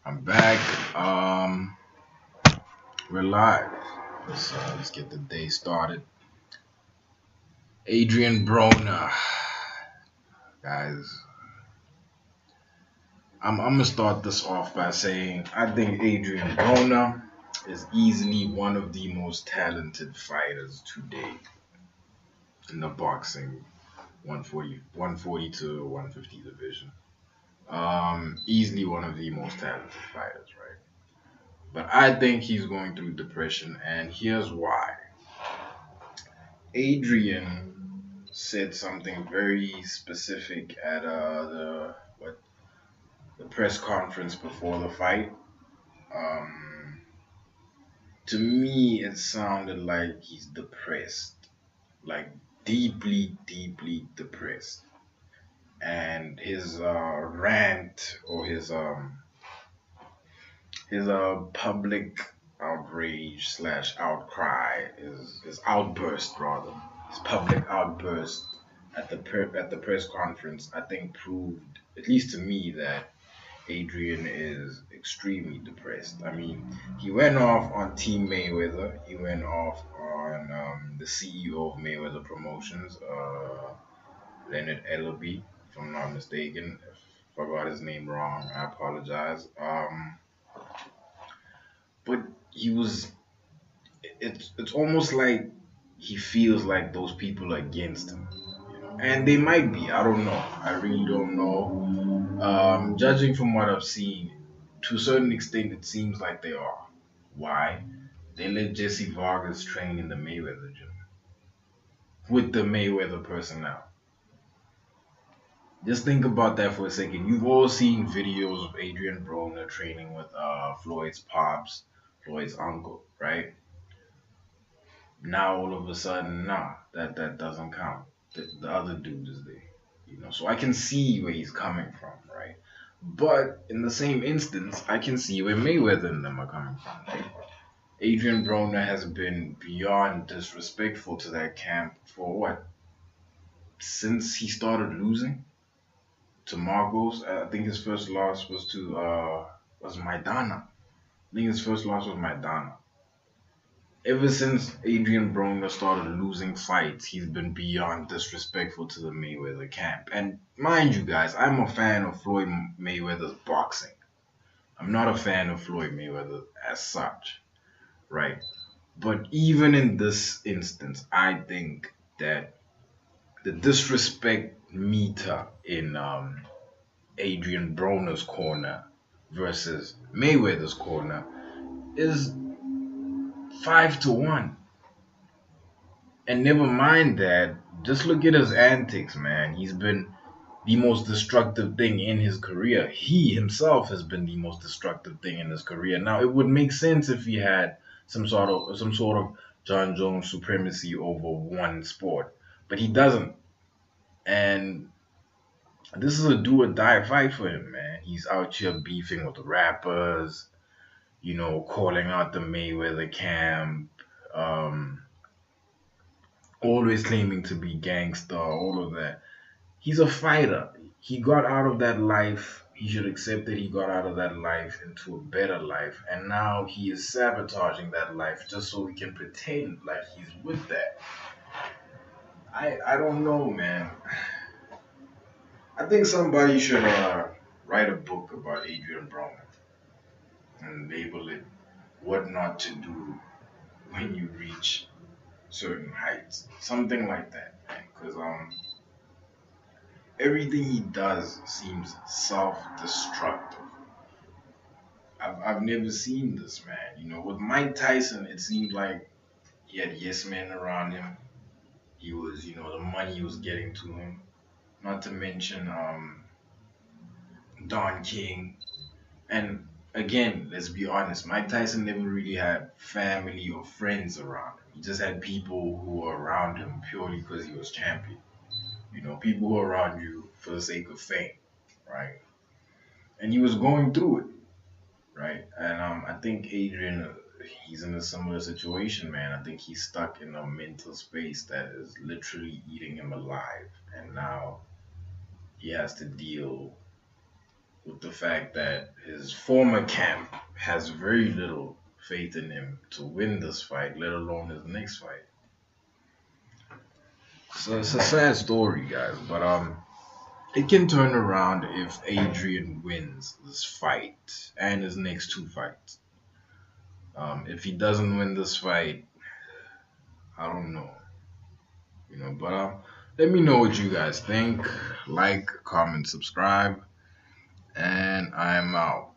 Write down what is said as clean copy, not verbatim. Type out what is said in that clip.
I'm back. We're live. Let's get the day started. Adrien Broner, guys. I'm gonna start this off by saying I think Adrien Broner is easily one of the most talented fighters today in the boxing 140 to 150 division. Easily one of the most talented fighters, right? But I think he's going through depression, and here's why. Adrian said something very specific at the press conference before the fight. Um, to me, it sounded like he's depressed, like deeply depressed. And his rant or his public outrage slash outcry is his outburst rather his public outburst at the press conference I think proved at least to me that Adrian is extremely depressed. I mean, he went off on Team Mayweather. He went off on the CEO of Mayweather Promotions, Leonard Ellerby, if I'm not mistaken. If I got his name wrong, I apologize. But he was it's almost like he feels like those people are against him, and they might be. I don't know. I really don't know. Judging from what I've seen, to a certain extent, it seems like they are. Why? They let Jesse Vargas train in the Mayweather gym with the Mayweather personnel. Just think about that for a second. You've all seen videos of Adrian Broner training with Floyd's pops, Floyd's uncle, right? Now all of a sudden, nah, that doesn't count. The other dude is there, So I can see where he's coming from, right? But in the same instance, I can see where Mayweather and them are coming from. Right? Adrian Broner has been beyond disrespectful to that camp for what? Since he started losing to Marcos, I think his first loss was to was Maidana. I think his first loss was Maidana. Ever since Adrian Broner started losing fights, he's been beyond disrespectful to the Mayweather camp. And mind you guys, I'm a fan of Floyd Mayweather's boxing. I'm not a fan of Floyd Mayweather as such, right? But even in this instance, I think that the disrespect meter in Adrian Broner's corner versus Mayweather's corner is 5-1. And never mind that, just look at his antics, man. He's been the most destructive thing in his career. He himself has been the most destructive thing in his career. Now, it would make sense if he had some sort of John Jones supremacy over one sport, but he doesn't. And this is a do or die fight for him, man. He's out here beefing with the rappers, calling out the Mayweather camp. Um, Always claiming to be gangster, all of that. He's a fighter. He got out of that life. He should accept that he got out of that life into a better life. And now he is sabotaging that life just so he can pretend like he's with that. I don't know, man. I think somebody should write a book about Adrian Broner and label it What Not to Do When You Reach Certain Heights. Something like that, man. Because everything he does seems self-destructive. I've never seen this man. With Mike Tyson, it seemed like he had yes men around him. He was, the money was getting to him. Not to mention Don King. And again, let's be honest, Mike Tyson never really had family or friends around him. He just had people who were around him purely because he was champion. People who are around you for the sake of fame, right? And he was going through it, right? And I think Adrian, he's in a similar situation, man. I think he's stuck in a mental space that is literally eating him alive, and now he has to deal with the fact that his former camp has very little faith in him to win this fight, let alone his next fight. So it's a sad story, guys. But it can turn around if Adrian wins this fight and his next two fights. If he doesn't win this fight, I don't know, But let me know what you guys think. Like, comment, subscribe, and I'm out.